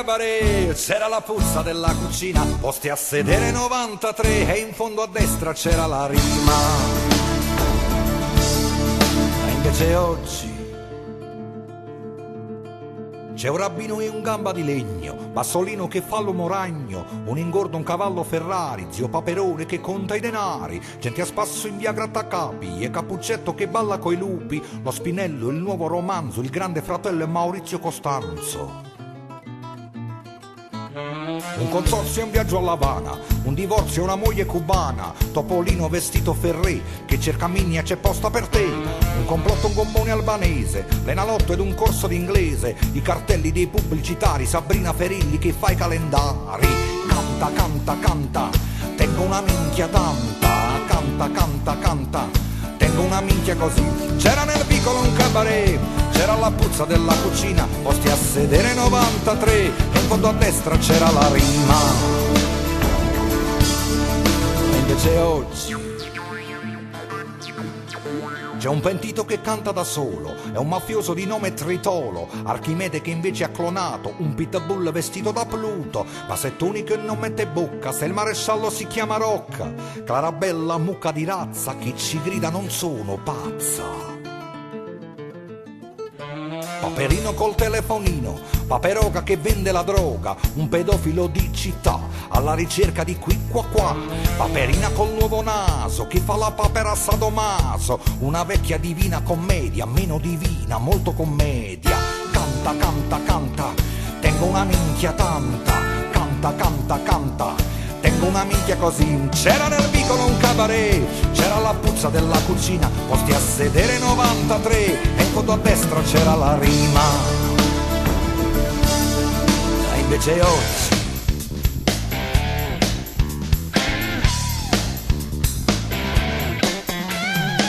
cabaret, c'era la puzza della cucina, posti a sedere 93 e in fondo a destra c'era la rima. E invece oggi c'è un rabbino e un gamba di legno, Bassolino che fa l'uomo ragno, un ingordo, un cavallo Ferrari, zio Paperone che conta i denari, gente a spasso in via Grattacapi e Cappuccetto che balla coi lupi, lo Spinello, il nuovo romanzo, il grande fratello e Maurizio Costanzo. Un consorzio e un viaggio a La Habana, un divorzio e una moglie cubana, Topolino vestito Ferré che cerca Minnia, c'è posta per te, un complotto, un gommone albanese, l'Enalotto ed un corso d'inglese, i cartelli dei pubblicitari, Sabrina Ferilli che fa i calendari. Canta, canta, canta, tengo una minchia tanta, canta, canta, canta, tengo una minchia così. C'era nel vicolo un cabaret, c'era la puzza della cucina, posti a sedere 93 e in fondo a destra c'era la rima. E invece oggi c'è un pentito che canta da solo, è un mafioso di nome Tritolo, Archimede che invece ha clonato un pitbull vestito da Pluto, Pasettoni che non mette bocca se il maresciallo si chiama Rocca, Clarabella mucca di razza, chi ci grida non sono pazza. Paperino col telefonino, Paperoga che vende la droga, un pedofilo di città alla ricerca di qui qua qua, Paperina col nuovo naso che fa la papera sadomaso, una vecchia divina commedia, meno divina, molto commedia. Canta, canta, canta, tengo una minchia tanta, canta, canta, canta, tengo una minchia così. C'era nel vicolo un cabaret, c'era la puzza della cucina, posti a sedere 93 e in fondo a destra c'era la rima. E invece oggi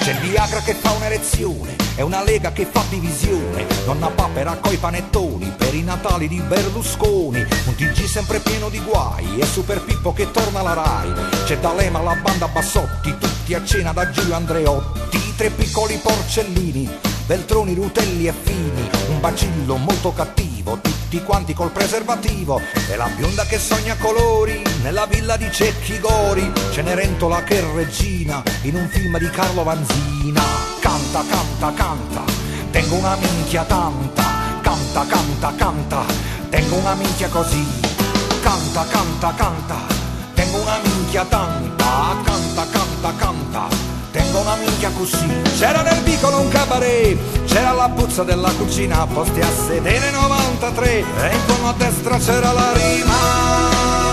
c'è il Viagra che fa un'erezione, è una Lega che fa divisione, Nonna Papera coi panettoni per i Natali di Berlusconi, un TG sempre pieno di guai e Super Pippo che torna alla Rai, c'è D'Alema, la banda Bassotti, tutti a cena da Giulio Andreotti, tre piccoli porcellini, Veltroni, Rutelli e Fini, un bacillo molto cattivo, tutti quanti col preservativo, e la bionda che sogna colori nella villa di Cecchi Gori, Cenerentola che regina in un film di Carlo Vanzina. Canta, canta, canta, tengo una minchia tanta, canta, canta, canta, tengo una minchia così. Canta, canta, canta, tengo una minchia tanta, canta, canta, canta, tengo una minchia così. C'era nel vicolo un cabaret, c'era la puzza della cucina, posti a sedere 93 e intorno a destra c'era la rima.